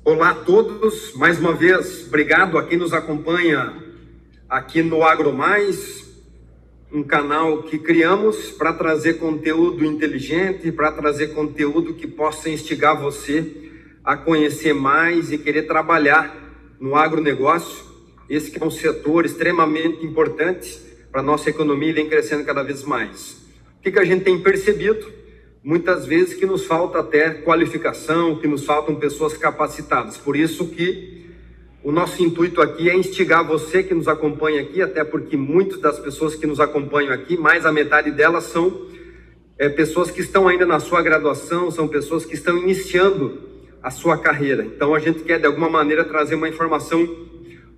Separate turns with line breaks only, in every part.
Olá a todos, mais uma vez, obrigado a quem nos acompanha aqui no AgroMais, um canal que criamos para trazer conteúdo inteligente, para trazer conteúdo que possa instigar você a conhecer mais e querer trabalhar no agronegócio. Esse que é um setor extremamente importante para a nossa economia e vem crescendo cada vez mais. O que a gente tem percebido? Muitas vezes que nos falta até qualificação, que nos faltam pessoas capacitadas. Por isso que o nosso intuito aqui é instigar você que nos acompanha aqui, até porque muitas das pessoas que nos acompanham aqui, mais a metade delas são pessoas que estão ainda na sua graduação, são pessoas que estão iniciando a sua carreira. Então a gente quer de alguma maneira trazer uma informação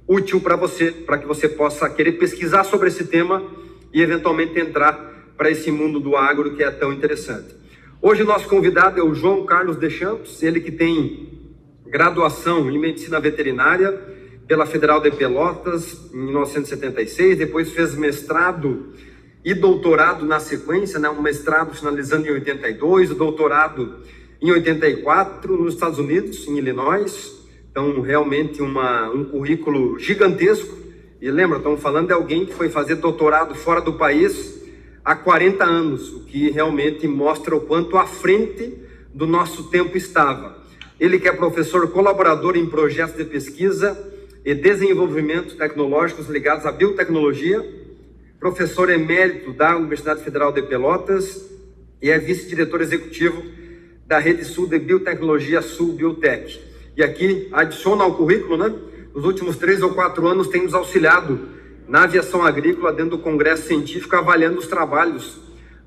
útil para você, para que você possa querer pesquisar sobre esse tema e eventualmente entrar para esse mundo do agro que é tão interessante. Hoje o nosso convidado é o João Carlos Deschamps, ele que tem graduação em Medicina Veterinária pela Federal de Pelotas em 1976, depois fez mestrado e doutorado na sequência, né? Um mestrado finalizando em 82, o doutorado em 84 nos Estados Unidos, em Illinois. Então realmente um currículo gigantesco. E lembra, estamos falando de alguém que foi fazer doutorado fora do país há 40 anos, o que realmente mostra o quanto à frente do nosso tempo estava. Ele que é professor colaborador em projetos de pesquisa e desenvolvimento tecnológicos ligados à biotecnologia, professor emérito da Universidade Federal de Pelotas e é vice-diretor executivo da Rede Sul de Biotecnologia Sul Biotech. E aqui adiciona ao currículo, né? Nos últimos 3 ou 4 anos tem nos auxiliado na aviação agrícola dentro do Congresso Científico, avaliando os trabalhos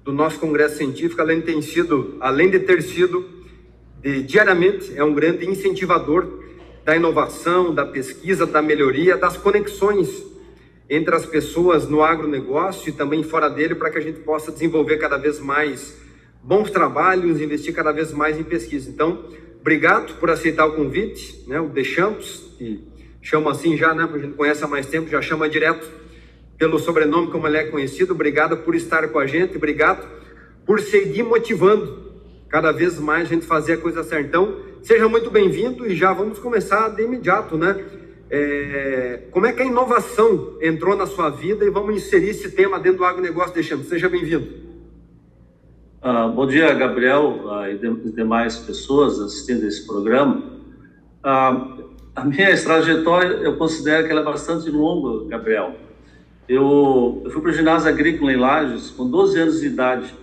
do nosso Congresso Científico, além de ter sido diariamente, é um grande incentivador da inovação, da pesquisa, da melhoria, das conexões entre as pessoas no agronegócio e também fora dele, para que a gente possa desenvolver cada vez mais bons trabalhos, investir cada vez mais em pesquisa. Então, obrigado por aceitar o convite, né? O Deschamps, que chama assim já, né? Porque a gente conhece há mais tempo, já chama direto pelo sobrenome como ele é conhecido. Obrigado por estar com a gente, obrigado por seguir motivando cada vez mais a gente fazer a coisa certa. Então, seja muito bem-vindo e já vamos começar de imediato, né? Como é que a inovação entrou na sua vida e vamos inserir esse tema dentro do agronegócio, Deschamps. Seja bem-vindo.
Bom dia, Gabriel, e demais pessoas assistindo esse programa. A minha trajetória, eu considero que ela é bastante longa, Gabriel. Eu fui para o ginásio agrícola em Lages com 12 anos de idade.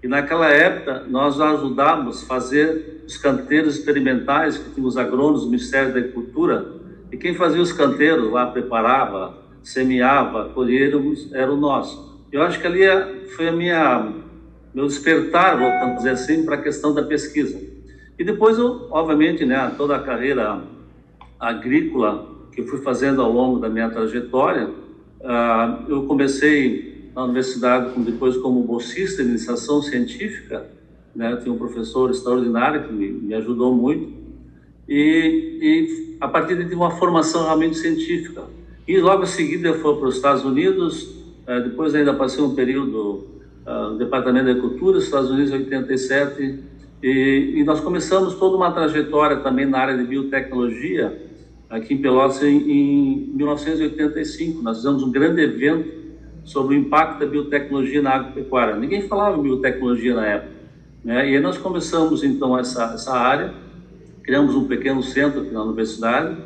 E naquela época, nós ajudávamos a fazer os canteiros experimentais que tinham os agrônomos do Ministério da Agricultura. E quem fazia os canteiros lá, preparava, semeava, colhíamos, era o nosso. Eu acho que ali foi meu despertar, vamos dizer assim, para a questão da pesquisa. E depois eu, obviamente, né, toda a carreira agrícola que eu fui fazendo ao longo da minha trajetória, eu comecei na universidade depois como bolsista de iniciação científica, né, eu tinha um professor extraordinário que me ajudou muito, e a partir daí tive uma formação realmente científica. E logo em seguida eu fui para os Estados Unidos, depois ainda passei um período no Departamento de Agricultura, Estados Unidos, em 87, e nós começamos toda uma trajetória também na área de biotecnologia, aqui em Pelotas, em 1985. Nós fizemos um grande evento sobre o impacto da biotecnologia na agropecuária. Ninguém falava em biotecnologia na época, né? E aí nós começamos, então, essa área, criamos um pequeno centro aqui na universidade.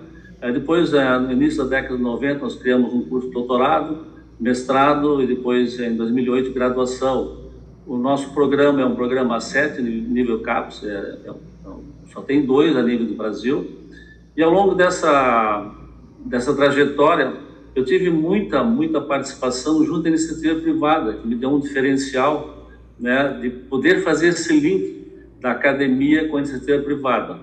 Depois, no início da década de 90, nós criamos um curso de doutorado, mestrado e depois, em 2008, graduação. O nosso programa é um programa A7, nível CAPES, só tem 2 a nível do Brasil. E ao longo dessa trajetória, eu tive muita participação junto à iniciativa privada, que me deu um diferencial, né, de poder fazer esse link da academia com a iniciativa privada.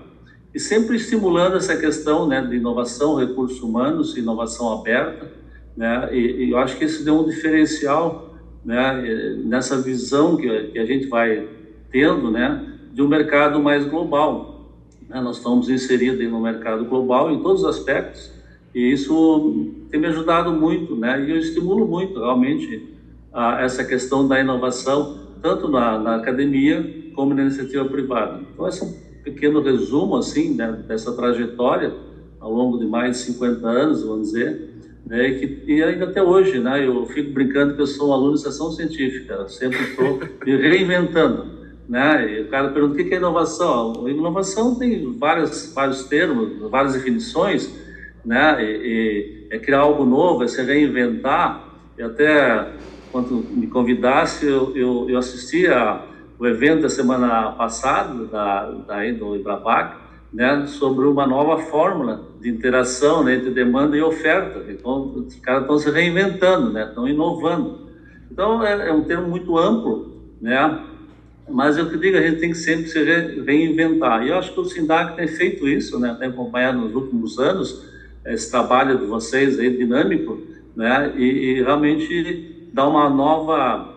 E sempre estimulando essa questão, né, de inovação, recursos humanos, inovação aberta, né, e eu acho que isso deu um diferencial, né, nessa visão que a gente vai tendo, né, de um mercado mais global. Nós estamos inseridos no mercado global em todos os aspectos, E isso tem me ajudado muito, né? E eu estimulo muito, realmente, essa questão da inovação, tanto na academia como na iniciativa privada. Então, esse é um pequeno resumo, assim, né, dessa trajetória ao longo de mais de 50 anos, vamos dizer, né, e ainda até hoje, né, eu fico brincando que eu sou um aluno de iniciação científica, eu sempre estou me reinventando, né, e o cara pergunta o que é inovação? A inovação tem vários termos, várias definições, né, e é criar algo novo, é se reinventar. E até quando me convidasse, eu assisti o evento da semana passada do Ibrapac, né, sobre uma nova fórmula de interação, né, entre demanda e oferta. Então, os caras estão se reinventando, né, estão inovando. Então, é um termo muito amplo, né, mas eu que digo, a gente tem que sempre se reinventar. E eu acho que o SINDAC tem feito isso, né, tem acompanhado nos últimos anos esse trabalho de vocês aí, dinâmico, né, e realmente dá uma nova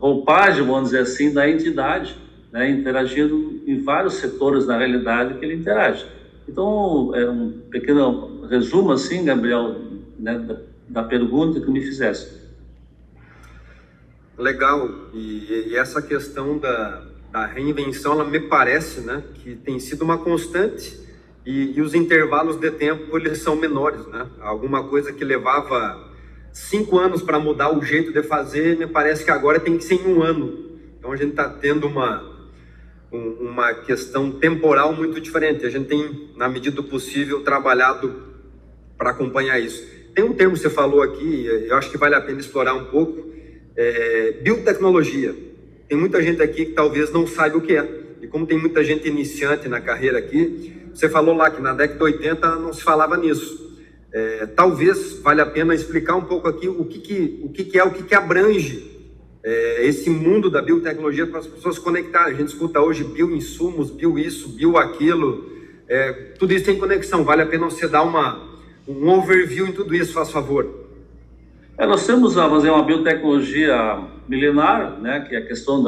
roupagem, vamos dizer assim, da entidade, né, interagindo em vários setores na realidade que ele interage. Então, é um pequeno resumo, assim, Gabriel, né, da pergunta que me fizesse.
Legal. E essa questão da reinvenção, ela me parece, né, que tem sido uma constante, e os intervalos de tempo, eles são menores, né? Alguma coisa que levava 5 anos para mudar o jeito de fazer, me parece que agora tem que ser em 1 ano. Então a gente está tendo uma questão temporal muito diferente. A gente tem, na medida do possível, trabalhado para acompanhar isso. Tem um termo que você falou aqui, eu acho que vale a pena explorar um pouco, biotecnologia. Tem muita gente aqui que talvez não saiba o que é. E como tem muita gente iniciante na carreira aqui, você falou lá que na década de 80 não se falava nisso. Talvez valha a pena explicar um pouco aqui o que abrange esse mundo da biotecnologia para as pessoas se conectarem. A gente escuta hoje bioinsumos, bio isso, bio aquilo, tudo isso tem conexão. Vale a pena você dar um overview em tudo isso, faz favor.
Nós temos, vamos dizer, uma biotecnologia milenar, né, que é a questão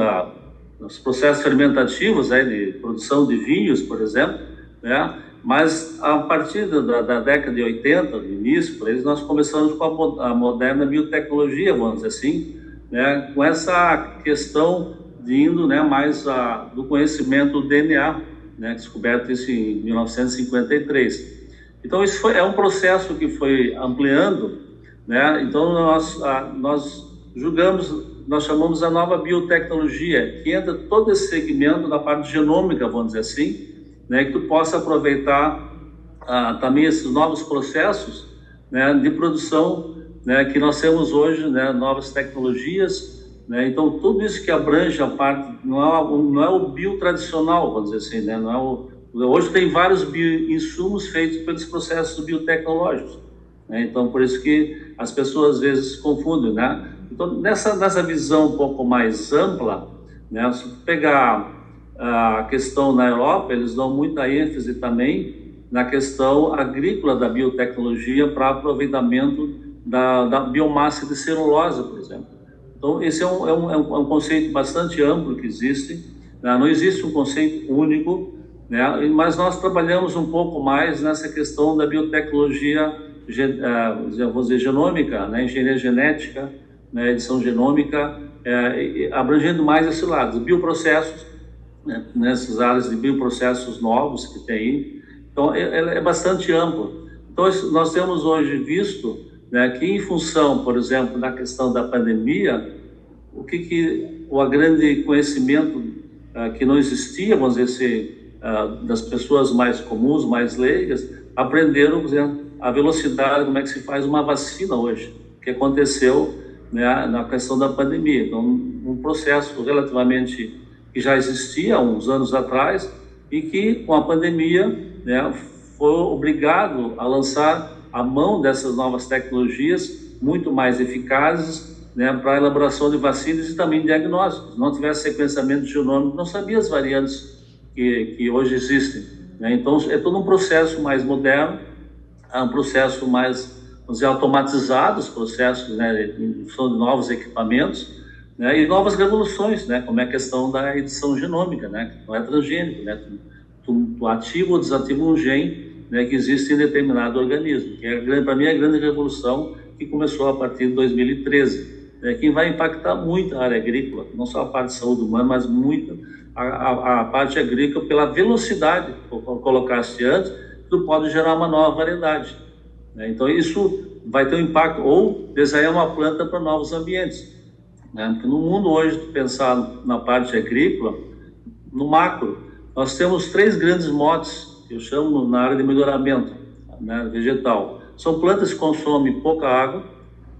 dos processos fermentativos, de produção de vinhos, por exemplo, né? Mas a partir da década de 80, do início, por eles, nós começamos com a moderna biotecnologia, vamos dizer assim, né? Com essa questão de indo, né, mais do conhecimento do DNA, né? Descoberto isso em 1953. Então, isso é um processo que foi ampliando, né? Então, nós chamamos a nova biotecnologia, que entra todo esse segmento da parte genômica, vamos dizer assim, né, que tu possa aproveitar também esses novos processos, né, de produção, né, que nós temos hoje, né, novas tecnologias, né, então tudo isso que abrange a parte, não é o bio tradicional, vamos dizer assim, né, hoje tem vários bioinsumos feitos pelos processos biotecnológicos, né, então por isso que as pessoas às vezes se confundem, né, então nessa visão um pouco mais ampla, né, se pegar a questão na Europa, eles dão muita ênfase também na questão agrícola da biotecnologia para aproveitamento da biomassa de celulose, por exemplo. Então, esse é um conceito bastante amplo que existe, né? Não existe um conceito único, né? Mas nós trabalhamos um pouco mais nessa questão da biotecnologia, vamos dizer, genômica, né? Engenharia genética, né? Edição genômica, abrangendo mais esse lado, bioprocessos, nessas áreas de bioprocessos novos que tem aí. Então, é bastante amplo. Então, nós temos hoje visto, né, que em função, por exemplo, da questão da pandemia, o grande conhecimento que não existia, vamos dizer assim, das pessoas mais comuns, mais leigas, aprenderam, por exemplo, a velocidade, como é que se faz uma vacina hoje, que aconteceu, né, na questão da pandemia. Então, um processo relativamente que já existia há uns anos atrás e que, com a pandemia, né, foi obrigado a lançar a mão dessas novas tecnologias muito mais eficazes, né, para a elaboração de vacinas e também diagnósticos. Se não tivesse sequenciamento genômico, não sabia as variantes que hoje existem, né? Então, é todo um processo mais moderno, é um processo mais, vamos dizer, automatizado, os processos, né, são de novos equipamentos, né, e novas revoluções, né, como é a questão da edição genômica, né, que não é transgênico, né, tu ativa ou desativa um gene né, que existe em determinado organismo, que para mim é a grande revolução que começou a partir de 2013, né, que vai impactar muito a área agrícola, não só a parte de saúde humana, mas muito a parte agrícola pela velocidade, como colocaste antes, tu pode gerar uma nova variedade, né? Então isso vai ter um impacto, ou desenhar uma planta para novos ambientes, né? Porque no mundo hoje, tu pensar na parte agrícola, no macro, nós temos 3 grandes motes, que eu chamo na área de melhoramento, né, vegetal. São plantas que consomem pouca água,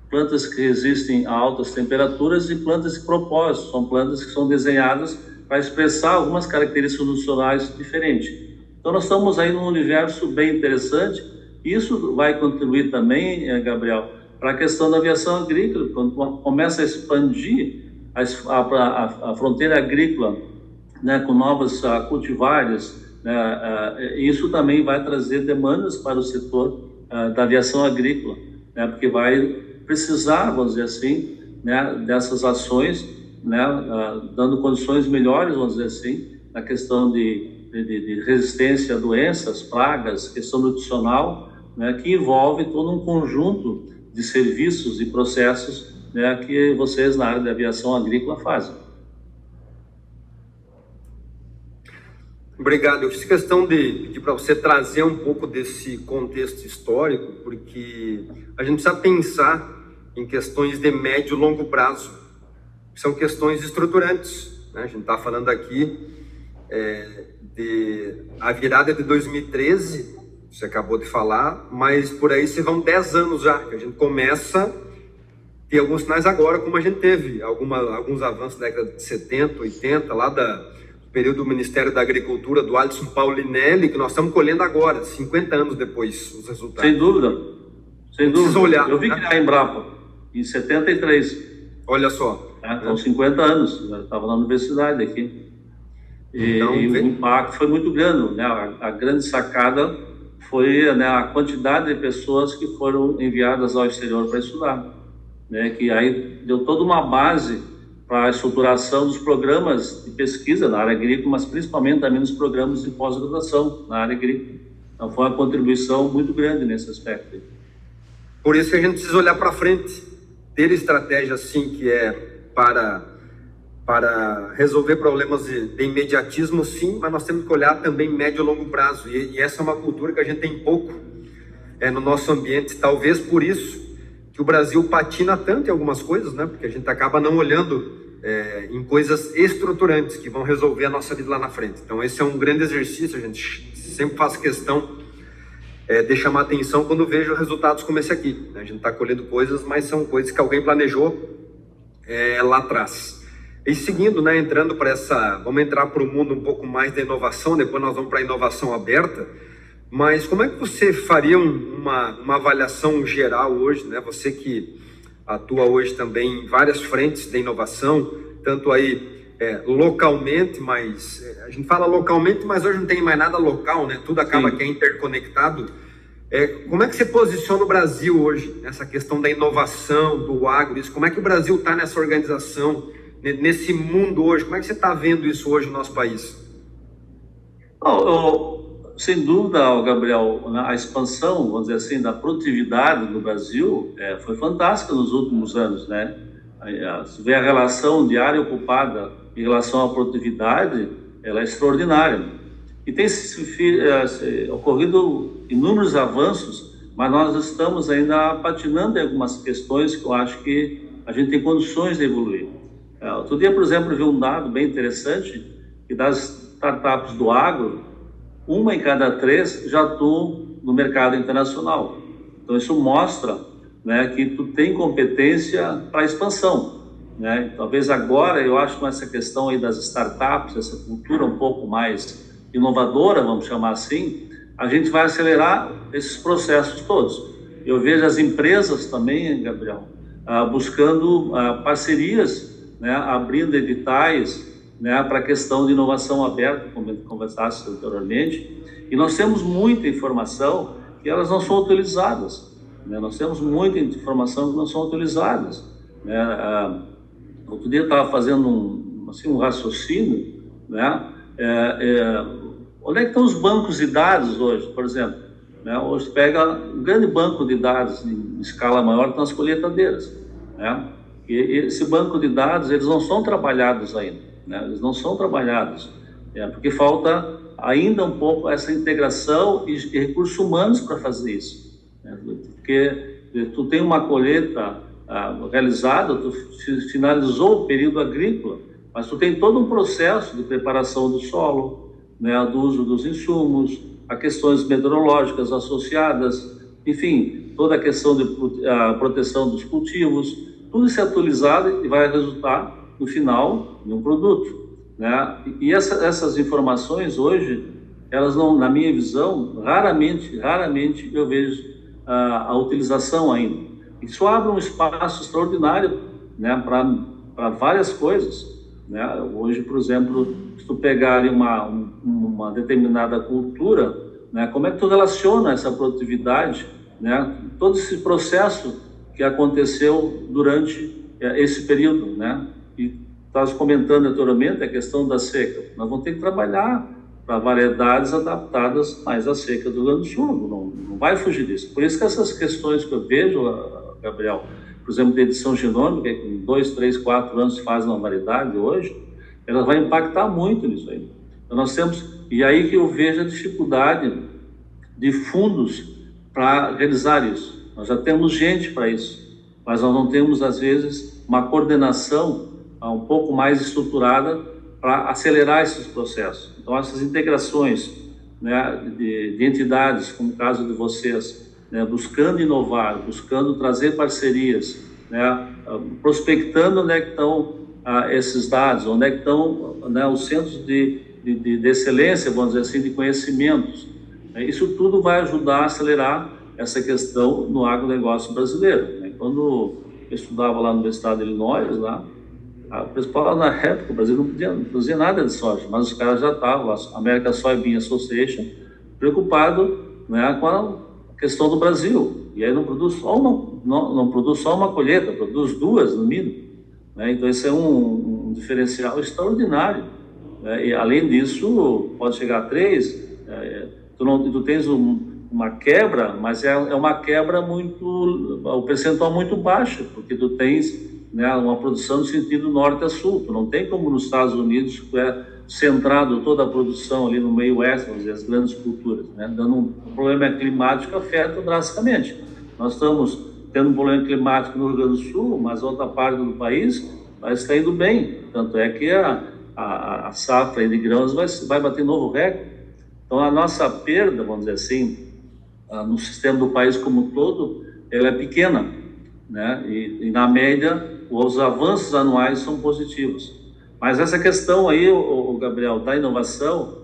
plantas que resistem a altas temperaturas e plantas de propósito, são plantas que são desenhadas para expressar algumas características nutricionais diferentes. Então nós estamos aí num universo bem interessante, e isso vai contribuir também, Gabriel, para a questão da aviação agrícola, quando começa a expandir a fronteira agrícola, né, com novas cultivares, né, isso também vai trazer demandas para o setor da aviação agrícola, né, porque vai precisar, vamos dizer assim, né, dessas ações, né, dando condições melhores, vamos dizer assim, na questão de resistência a doenças, pragas, questão nutricional, né, que envolve todo um conjunto de serviços e processos, né, que vocês na área da aviação agrícola fazem.
Obrigado. Eu fiz questão de pedir para você trazer um pouco desse contexto histórico, porque a gente precisa pensar em questões de médio e longo prazo, que são questões estruturantes, né? A gente está falando aqui de a virada de 2013, você acabou de falar, mas por aí se vão 10 anos já, que a gente começa a ter alguns sinais agora, como a gente teve alguns avanços da década de 70, 80, lá do período do Ministério da Agricultura, do Alisson Paulinelli, que nós estamos colhendo agora, 50 anos depois, os resultados.
Sem dúvida, sem dúvida.
Olhar,
eu vim criar a Embrapa em 73.
Olha só.
Então, 50 anos, eu estava na universidade aqui. E o impacto foi muito grande, né? A grande sacada foi, né, a quantidade de pessoas que foram enviadas ao exterior para estudar, né? Que aí deu toda uma base para a estruturação dos programas de pesquisa na área agrícola, mas principalmente também nos programas de pós-graduação na área agrícola. Então foi uma contribuição muito grande nesse aspecto.
Por isso que a gente precisa olhar para frente, ter estratégia assim que é para resolver problemas de imediatismo, sim, mas nós temos que olhar também médio e longo prazo, e essa é uma cultura que a gente tem pouco no nosso ambiente, talvez por isso que o Brasil patina tanto em algumas coisas, né? Porque a gente acaba não olhando em coisas estruturantes que vão resolver a nossa vida lá na frente. Então esse é um grande exercício, a gente sempre faz questão de chamar atenção quando vejo resultados como esse aqui. A gente está colhendo coisas, mas são coisas que alguém planejou lá atrás. E seguindo, né, entrando para vamos entrar para o mundo um pouco mais da inovação, depois nós vamos para a inovação aberta, mas como é que você faria uma avaliação geral hoje, né? Você que atua hoje também em várias frentes de inovação, tanto aí localmente, mas a gente fala localmente, mas hoje não tem mais nada local, né? Tudo acaba que é interconectado. Como é que você posiciona o Brasil hoje nessa questão da inovação, do agro, isso? Como é que o Brasil está nessa organização, nesse mundo hoje? Como é que você está vendo isso hoje no nosso país?
Sem dúvida, Gabriel, a expansão, vamos dizer assim, da produtividade no Brasil foi fantástica nos últimos anos, né? Se vê a relação de área ocupada em relação à produtividade, ela é extraordinária. E tem ocorrido inúmeros avanços, mas nós estamos ainda patinando em algumas questões que eu acho que a gente tem condições de evoluir. Outro dia, por exemplo, eu vi um dado bem interessante, que das startups do agro, 1 em cada 3 já atuam no mercado internacional. Então isso mostra, né, que tu tem competência para expansão, né? Talvez agora, eu acho, com essa questão aí das startups, essa cultura um pouco mais inovadora, vamos chamar assim, a gente vai acelerar esses processos todos. Eu vejo as empresas também, Gabriel, buscando parcerias, né, abrindo editais, né, para a questão de inovação aberta, como conversaste anteriormente, e nós temos muita informação que elas não são utilizadas, né? Nós temos muita informação que não são utilizadas, né? Outro dia eu estava fazendo um raciocínio, né? Onde é que estão os bancos de dados hoje, por exemplo? né? Hoje pega um grande banco de dados em escala maior nas colheitadeiras, né? E esse banco de dados, eles não são trabalhados ainda, né? Eles não são trabalhados, porque falta ainda um pouco essa integração e recursos humanos para fazer isso, né? Porque tu tem uma colheita realizada, tu finalizou o período agrícola, mas tu tem todo um processo de preparação do solo, né, do uso dos insumos, a questões meteorológicas associadas, enfim, toda a questão de proteção dos cultivos, tudo isso é atualizado e vai resultar, no final, em um produto, né? E essas informações hoje, elas não, na minha visão, raramente eu vejo a utilização ainda. Isso abre um espaço extraordinário, né, para várias coisas, né? Hoje, por exemplo, se tu pegar uma determinada cultura, né, como é que tu relaciona essa produtividade, né, todo esse processo que aconteceu durante esse período, né? E estás comentando anteriormente a questão da seca. Nós vamos ter que trabalhar para variedades adaptadas mais à seca do Rio Grande do Sul, não vai fugir disso. Por isso que essas questões que eu vejo, Gabriel, por exemplo, de edição genômica, que com 2, 3, 4 anos faz uma variedade hoje, ela vai impactar muito nisso aí. Então nós temos, e aí que eu vejo a dificuldade de fundos para realizar isso. Nós já temos gente para isso, mas nós não temos, às vezes, uma coordenação um pouco mais estruturada para acelerar esses processos. Então, essas integrações, né, de entidades, como o caso de vocês, né, buscando inovar, buscando trazer parcerias, né, prospectando onde é que estão esses dados, onde é que estão, né, os centros de excelência, vamos dizer assim, de conhecimentos. Isso tudo vai ajudar a acelerar essa questão no agronegócio brasileiro, né? Quando eu estudava lá no Estado de Illinois, lá, a principal, na época, o Brasil não produzia nada de soja, mas os caras já estavam, a American Soybean Association, preocupado, né, com a questão do Brasil. E aí não produz só uma colheita, produz 2 no mínimo, né? Então esse é um diferencial extraordinário, né? E além disso, pode chegar a 3, tu tens uma quebra, mas é uma quebra o percentual muito baixo, porque tu tens, né, uma produção no sentido norte a sul. Tu não tem como nos Estados Unidos, que é centrado toda a produção ali no meio oeste, vamos dizer, as grandes culturas, né, dando um problema climático afeta drasticamente. Nós estamos tendo um problema climático no Rio Grande do Sul, mas outra parte do país está indo bem. Tanto é que a safra de grãos vai bater novo recorde. Então, a nossa perda, vamos dizer assim, no sistema do país como um todo, ela é pequena, né? E na média, os avanços anuais são positivos. Mas essa questão aí, Gabriel, da inovação,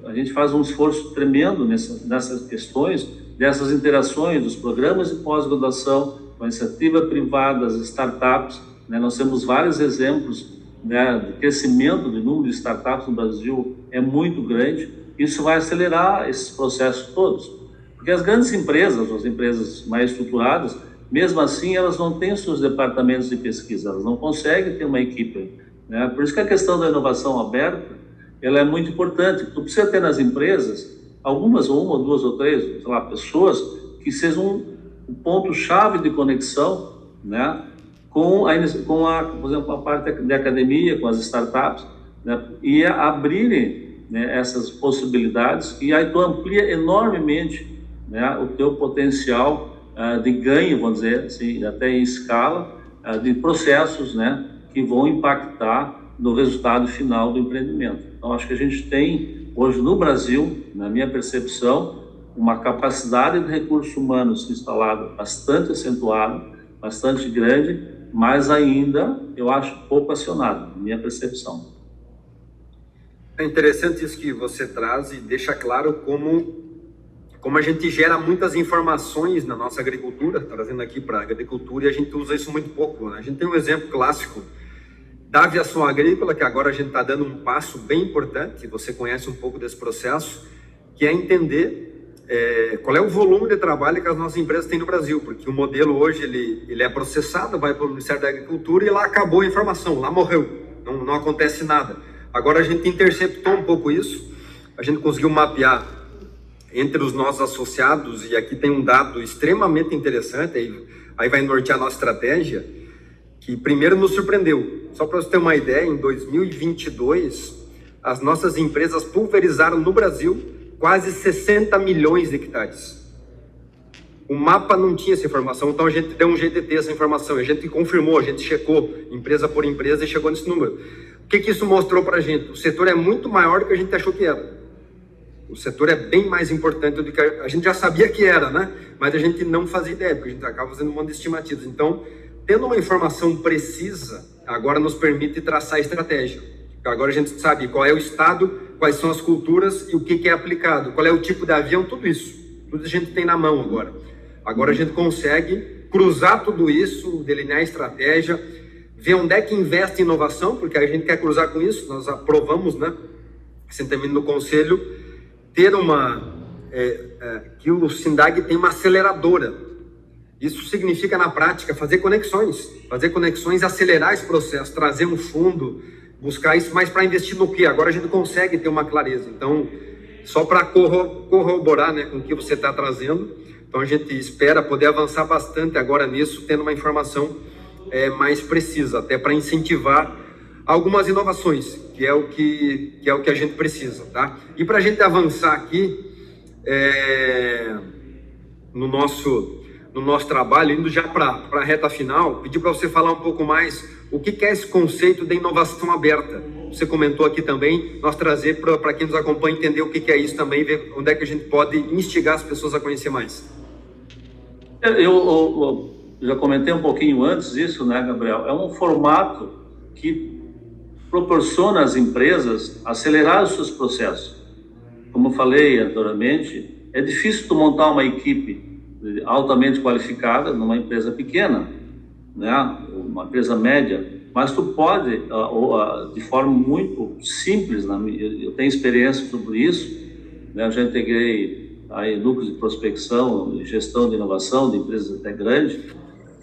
a gente faz um esforço tremendo nessas questões, dessas interações dos programas de pós-graduação com a iniciativa privada, as startups, né? Nós temos vários exemplos, né, de crescimento do número de startups no Brasil é muito grande. Isso vai acelerar esses processos todos, porque as grandes empresas, as empresas mais estruturadas, mesmo assim, elas não têm os seus departamentos de pesquisa, elas não conseguem ter uma equipe, né? Por isso que a questão da inovação aberta, ela é muito importante. Tu precisa ter nas empresas algumas, ou 1 ou 2 ou 3, sei lá, pessoas que sejam um ponto-chave de conexão, né, com por exemplo, a parte de academia, com as startups, né, e abrirem, né, essas possibilidades, e aí tu amplia enormemente, né, o teu potencial de ganho, vamos dizer assim, até em escala, de processos, né, que vão impactar no resultado final do empreendimento. Então, acho que a gente tem, hoje no Brasil, na minha percepção, uma capacidade de recursos humanos instalado bastante acentuado, bastante grande, mas ainda, eu acho, pouco acionado, na minha percepção.
É interessante isso que você traz e deixa claro como a gente gera muitas informações na nossa agricultura, trazendo aqui para a agricultura, e a gente usa isso muito pouco, né? A gente tem um exemplo clássico da aviação agrícola, que agora a gente está dando um passo bem importante, você conhece um pouco desse processo, que é entender qual é o volume de trabalho que as nossas empresas têm no Brasil, porque o modelo hoje ele é processado, vai para o Ministério da Agricultura e lá acabou a informação, lá morreu, não acontece nada. Agora a gente interceptou um pouco isso, a gente conseguiu mapear entre os nossos associados, e aqui tem um dado extremamente interessante, aí vai nortear a nossa estratégia, que primeiro nos surpreendeu. Só para você ter uma ideia, em 2022, as nossas empresas pulverizaram no Brasil quase 60 milhões de hectares. O mapa não tinha essa informação, então a gente deu um jeito de ter essa informação, a gente confirmou, a gente checou, empresa por empresa, e chegou nesse número. O que isso mostrou para a gente? O setor é muito maior do que a gente achou que era. O setor é bem mais importante do que a gente já sabia que era, né? Mas a gente não fazia ideia, porque a gente acaba fazendo um monte de estimativas. Então, tendo uma informação precisa, agora nos permite traçar a estratégia. Agora a gente sabe qual é o estado, quais são as culturas e o que é aplicado, qual é o tipo de avião, tudo isso. Tudo a gente tem na mão agora. Agora a gente consegue cruzar tudo isso, delinear a estratégia, ver onde é que investe em inovação, porque a gente quer cruzar com isso. Nós aprovamos, né, recentemente no Conselho, ter que o SINDAG tem uma aceleradora. Isso significa, na prática, fazer conexões, acelerar esse processo, trazer um fundo, buscar isso, mas para investir no quê? Agora a gente consegue ter uma clareza. Então, só para corroborar, né, com o que você está trazendo, então a gente espera poder avançar bastante agora nisso, tendo uma informação mais precisa, até para incentivar algumas inovações, que é o que a gente precisa, tá? E para a gente avançar aqui no nosso trabalho, indo já para a reta final, pedir para você falar um pouco mais o que é esse conceito de inovação aberta. Você comentou aqui também, nós trazer para quem nos acompanha entender o que é isso também, ver onde é que a gente pode instigar as pessoas a conhecer mais.
Eu já comentei um pouquinho antes isso, né, Gabriel? É um formato que proporciona às empresas acelerar os seus processos. Como eu falei anteriormente, é difícil tu montar uma equipe altamente qualificada numa empresa pequena, né, uma empresa média, mas tu pode, de forma muito simples, eu tenho experiência sobre isso, né, eu já integrei aí núcleos de prospecção e gestão de inovação de empresas até grandes,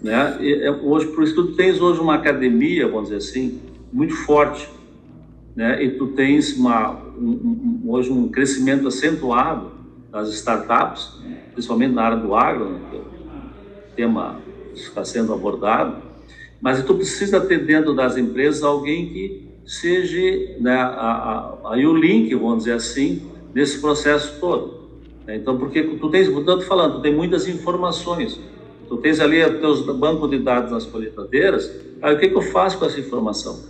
né, hoje, por isso tu tens hoje uma academia, vamos dizer assim, muito forte, né, e tu tens hoje um crescimento acentuado das startups, principalmente na área do agro, né, que é o tema está sendo abordado, mas tu precisa ter dentro das empresas alguém que seja, né, aí o link, vamos dizer assim, desse processo todo. Então, porque tu tens, portanto, falando, tu tem muitas informações, tu tens ali o teu banco de dados nas colheitadeiras, aí o que eu faço com essa informação?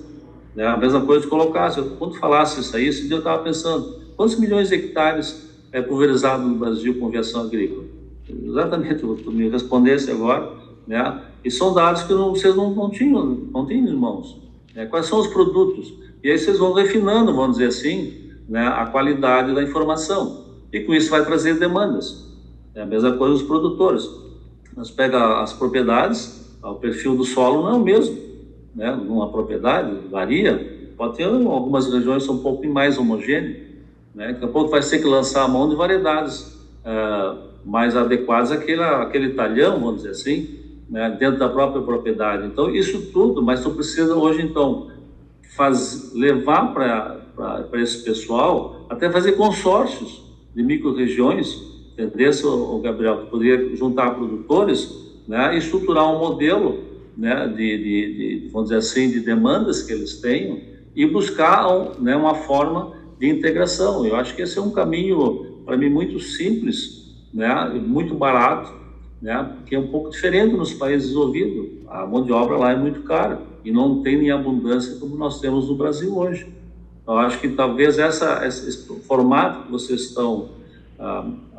Né, a mesma coisa de colocar, quando tu falasse isso aí, esse dia eu estava pensando, quantos milhões de hectares é pulverizado no Brasil com aviação agrícola? Exatamente, tu me respondesse agora, né? E são dados que vocês não tinham em mãos. Né? Quais são os produtos? E aí vocês vão refinando, vamos dizer assim, né, a qualidade da informação. E com isso vai trazer demandas. É a mesma coisa dos produtores. Nós pegamos as propriedades, o perfil do solo não é o mesmo. Né? Numa propriedade varia, pode ter algumas regiões que são um pouco mais homogêneas. Né? Daqui a pouco vai ter que lançar a mão de variedades mais adequadas àquele talhão, vamos dizer assim, né? Dentro da própria propriedade. Então, isso tudo, mas tu precisa hoje, então, levar para esse pessoal, até fazer consórcios de micro-regiões, entendeu, o Gabriel? Tu poderia juntar produtores, né? E estruturar um modelo, né? Vamos dizer assim, de demandas que eles tenham e buscar, né, uma forma de integração. Eu acho que esse é um caminho, para mim, muito simples, né, muito barato, né, que é um pouco diferente nos países desenvolvidos. A mão de obra lá é muito cara e não tem em abundância como nós temos no Brasil hoje. Eu acho que talvez esse formato que vocês estão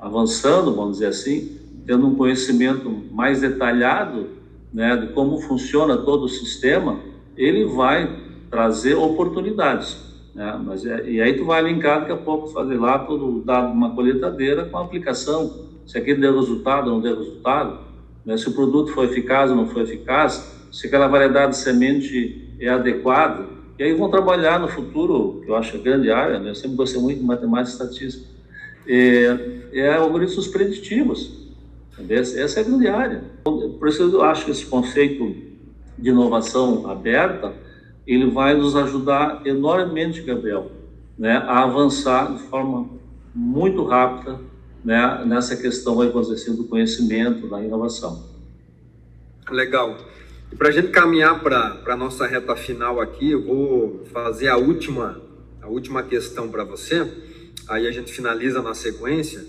avançando, vamos dizer assim, tendo um conhecimento mais detalhado, né, de como funciona todo o sistema, ele vai trazer oportunidades. Né? E aí tu vai linkar daqui a pouco, fazer lá todo dado de uma colheitadeira com a aplicação, se aquilo deu resultado ou não deu resultado, né? Se o produto foi eficaz ou não foi eficaz, se aquela variedade de semente é adequada, e aí vão trabalhar no futuro, que eu acho a grande área, né? Eu sempre gostei muito de matemática e estatística, algoritmos preditivos, entendeu? Essa é a grande área. Por isso eu acho que esse conceito de inovação aberta, ele vai nos ajudar enormemente, Gabriel, né, a avançar de forma muito rápida, né, nessa questão aí, vamos dizer assim, do conhecimento, da inovação.
Legal. E para a gente caminhar para a nossa reta final aqui, eu vou fazer a última questão para você, aí a gente finaliza na sequência,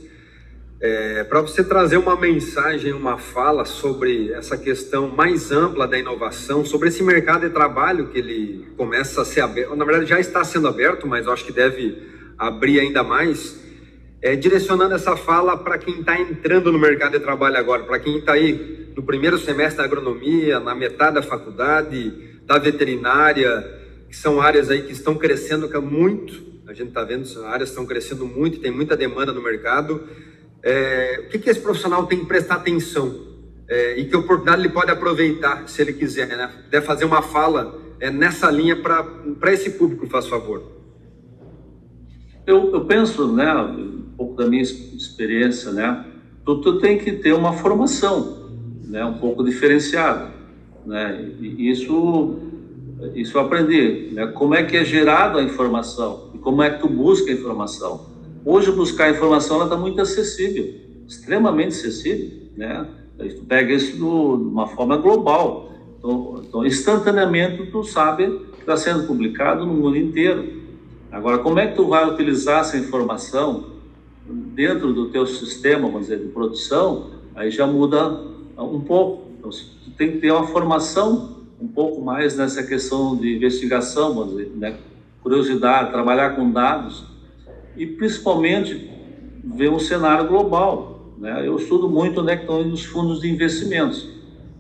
para você trazer uma mensagem, uma fala sobre essa questão mais ampla da inovação, sobre esse mercado de trabalho que ele começa a ser aberto, na verdade já está sendo aberto, mas eu acho que deve abrir ainda mais, direcionando essa fala para quem está entrando no mercado de trabalho agora, para quem está aí no primeiro semestre da agronomia, na metade da faculdade, da veterinária, que são áreas aí que estão crescendo muito, a gente está vendo, as áreas estão crescendo muito, tem muita demanda no mercado. O que esse profissional tem que prestar atenção e que oportunidade ele pode aproveitar, se ele quiser, né? Puder fazer uma fala nessa linha para esse público, faz favor.
Eu penso, né, um pouco da minha experiência, né, tu tem que ter uma formação, né, um pouco diferenciada, né, e isso eu aprendi, né, como é que é gerada a informação e como é que tu busca a informação. Hoje buscar a informação ela está muito acessível, extremamente acessível, né, tu pega isso de uma forma global, então instantaneamente tu sabe que está sendo publicado no mundo inteiro. Agora, como é que tu vai utilizar essa informação dentro do teu sistema, vamos dizer, de produção, aí já muda um pouco. Então, tu tem que ter uma formação um pouco mais nessa questão de investigação, vamos dizer, né? Curiosidade, trabalhar com dados e, principalmente, ver um cenário global, né? Eu estudo muito, né, que estão indo os fundos de investimentos,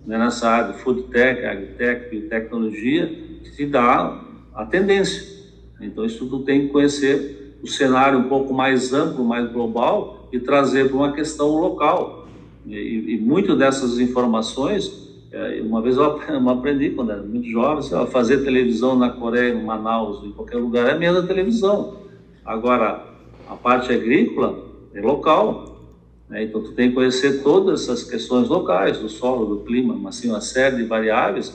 né, nessa área de food tech, agritech, biotecnologia, que te dá a tendência. Então, isso tu tem que conhecer o cenário um pouco mais amplo, mais global e trazer para uma questão local. E muito dessas informações, uma vez eu aprendi, quando era muito jovem, fazer televisão na Coreia, em Manaus, em qualquer lugar, é a mesma televisão. Agora, a parte agrícola é local, né? Então tu tem que conhecer todas essas questões locais, do solo, do clima, assim, uma série de variáveis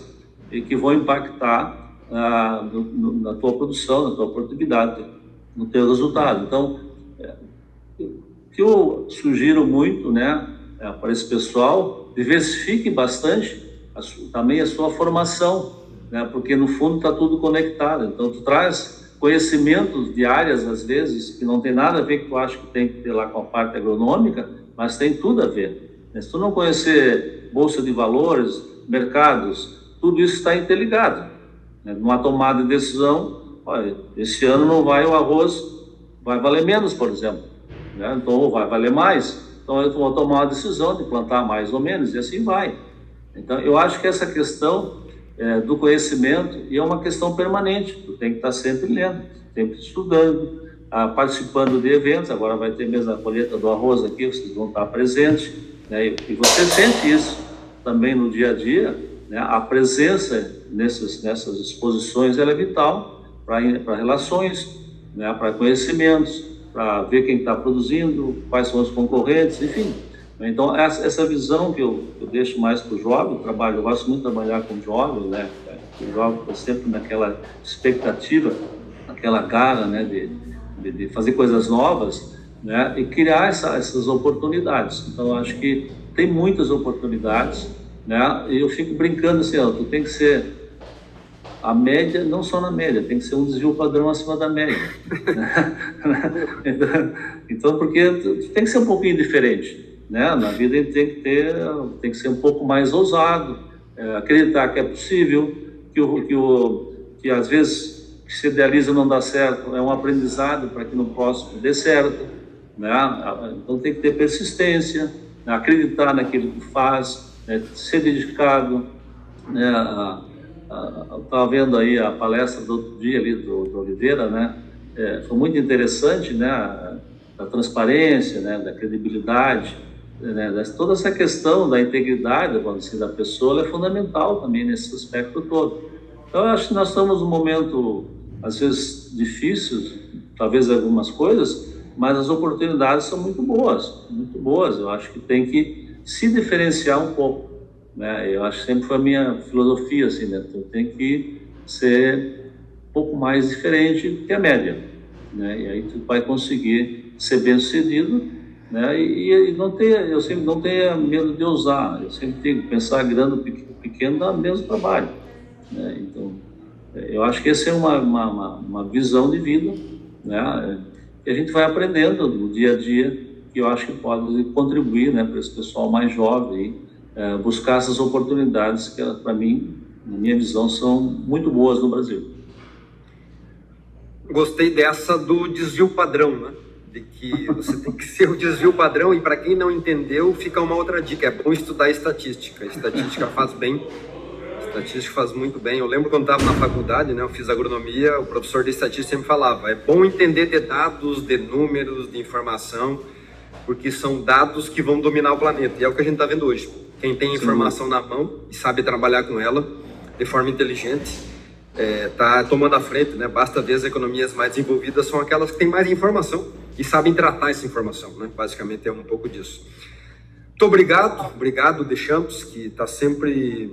e que vão impactar na tua produção, na tua produtividade, no teu resultado. Então, o que eu sugiro muito, né, para esse pessoal, diversifique bastante também a sua formação, né, porque no fundo está tudo conectado. Então, tu traz conhecimentos de áreas, às vezes, que não tem nada a ver que tu acha que tem que ter lá com a parte agronômica, mas tem tudo a ver. Se tu não conhecer bolsa de valores, mercados, tudo isso está interligado. Numa tomada de decisão, olha, esse ano não vai, o arroz vai valer menos, por exemplo, né? Então vai valer mais, então eu vou tomar uma decisão de plantar mais ou menos, e assim vai. Então eu acho que essa questão do conhecimento é uma questão permanente, tu tem que estar sempre lendo, sempre estudando, participando de eventos. Agora vai ter mesmo a colheita do arroz aqui, vocês vão estar presentes, né? E você sente isso também no dia a dia, né? A presença nessas exposições ela é vital para relações, né? Para conhecimentos, para ver quem está produzindo, quais são os concorrentes, enfim. Então, essa visão que eu deixo mais para o jovem, eu gosto muito de trabalhar com jovens, né? O jovem está sempre naquela expectativa, naquela cara, né? De fazer coisas novas, né? E criar essas oportunidades. Então, eu acho que tem muitas oportunidades, né? E eu fico brincando assim, tu tem que ser a média, não só na média, tem que ser um desvio padrão acima da média. Então, porque tu tem que ser um pouquinho diferente, né? Na vida a gente tem que ser um pouco mais ousado, acreditar que é possível, que às vezes que se idealiza não dá certo, é um aprendizado para que no próximo dê certo, né? Então tem que ter persistência, né? Acreditar naquilo que faz, né? Ser dedicado, né? Estava vendo aí a palestra do outro dia ali do Oliveira, né? Foi muito interessante, né? Da transparência, né? Da credibilidade, né? Toda essa questão da integridade, vamos dizer, da pessoa, é fundamental também nesse aspecto todo. Então, eu acho que nós estamos num momento, às vezes, difícil, talvez algumas coisas, mas as oportunidades são muito boas, muito boas. Eu acho que tem que se diferenciar um pouco, né? Eu acho que sempre foi a minha filosofia, assim, né? Então, tem que ser um pouco mais diferente que a média, né? E aí tu vai conseguir ser bem-sucedido né? E não tenha, eu sempre não tenha medo de usar, eu sempre tenho que pensar grande ou pequeno dá mesmo trabalho, né? Então, eu acho que essa é uma visão de vida, né? Que a gente vai aprendendo no dia a dia, que eu acho que pode contribuir, né, para esse pessoal mais jovem, buscar essas oportunidades que, para mim, na minha visão, são muito boas no Brasil.
Gostei dessa do desvio padrão, né? De que você tem que ser o desvio padrão, e para quem não entendeu, fica uma outra dica: é bom estudar estatística. A estatística faz bem, a estatística faz muito bem. Eu lembro quando estava na faculdade, né, eu fiz agronomia, o professor de estatística sempre falava: é bom entender de dados, de números, de informação, porque são dados que vão dominar o planeta. E é o que a gente está vendo hoje. Quem tem informação na mão e sabe trabalhar com ela de forma inteligente, está tomando a frente, né? Basta ver as economias mais desenvolvidas, são aquelas que têm mais informação e sabem tratar essa informação, né? Basicamente é um pouco disso. Muito obrigado Deschamps, que está sempre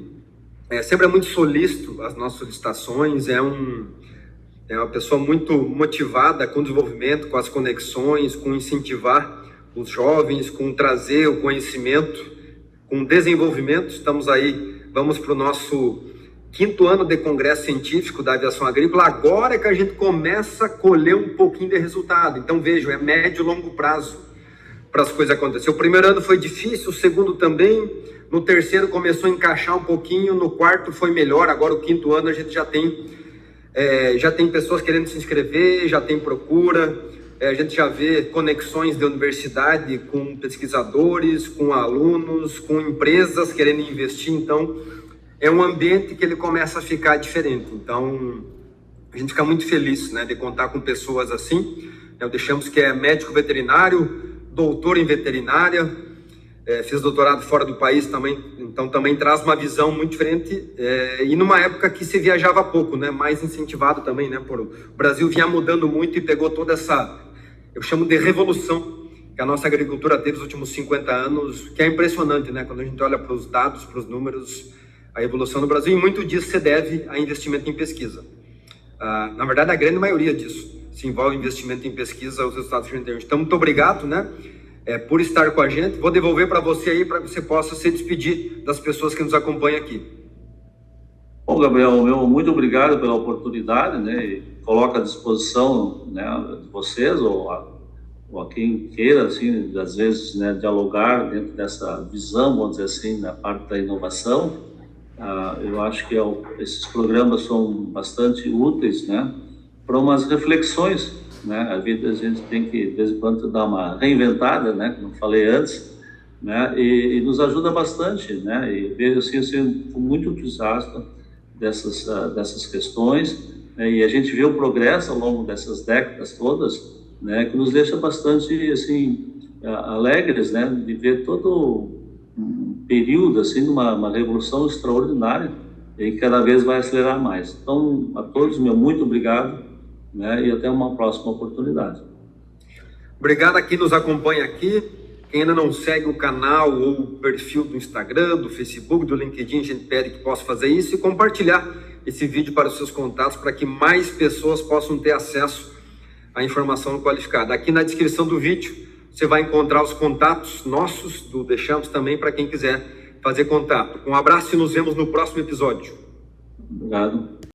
é muito solícito às nossas solicitações, é uma pessoa muito motivada com o desenvolvimento, com as conexões, com incentivar os jovens, com trazer o conhecimento, com desenvolvimento. Estamos aí, vamos para o nosso 5º ano de Congresso Científico da Aviação Agrícola, agora é que a gente começa a colher um pouquinho de resultado. Então vejam, é médio e longo prazo para as coisas acontecerem. O primeiro ano foi difícil, o segundo também, no terceiro começou a encaixar um pouquinho, no quarto foi melhor, agora o 5º ano a gente já tem pessoas querendo se inscrever, já tem procura, a gente já vê conexões de universidade com pesquisadores, com alunos, com empresas querendo investir. Então é um ambiente que ele começa a ficar diferente. Então, a gente fica muito feliz, né, de contar com pessoas assim. Eu Deschamps, que é médico veterinário, doutor em veterinária, fiz doutorado fora do país também, então também traz uma visão muito diferente, e numa época que se viajava pouco, né, mais incentivado também, né, o Brasil vinha mudando muito e pegou toda essa, eu chamo de revolução, que a nossa agricultura teve nos últimos 50 anos, que é impressionante, né, quando a gente olha para os dados, para os números, a evolução no Brasil, e muito disso se deve a investimento em pesquisa. Na verdade, a grande maioria disso se envolve em investimento em pesquisa, os resultados que a gente tem. Então, muito obrigado, né, por estar com a gente. Vou devolver para você aí, para que você possa se despedir das pessoas que nos acompanham aqui.
Bom, Gabriel, muito obrigado pela oportunidade, né, e coloco à disposição, né, de vocês ou a quem queira, assim, às vezes, né, dialogar dentro dessa visão, vamos dizer assim, na parte da inovação. Eu acho que esses programas são bastante úteis, né, para umas reflexões, né? A vida a gente tem que, de vez em quando, dar uma reinventada, né, como falei antes, né, e nos ajuda bastante, né, e vejo assim, muito entusiasta dessas questões, né, e a gente vê o progresso ao longo dessas décadas todas, né, que nos deixa bastante, assim, alegres, né, de ver todo um período, assim, de uma revolução extraordinária e que cada vez vai acelerar mais. Então, a todos, muito obrigado, né, e até uma próxima oportunidade.
Obrigado a quem nos acompanha aqui. Quem ainda não segue o canal ou o perfil do Instagram, do Facebook, do LinkedIn, a gente pede que possa fazer isso e compartilhar esse vídeo para os seus contatos, para que mais pessoas possam ter acesso à informação qualificada. Aqui na descrição do vídeo você vai encontrar os contatos nossos, do Deschamps também, para quem quiser fazer contato. Um abraço e nos vemos no próximo episódio.
Obrigado.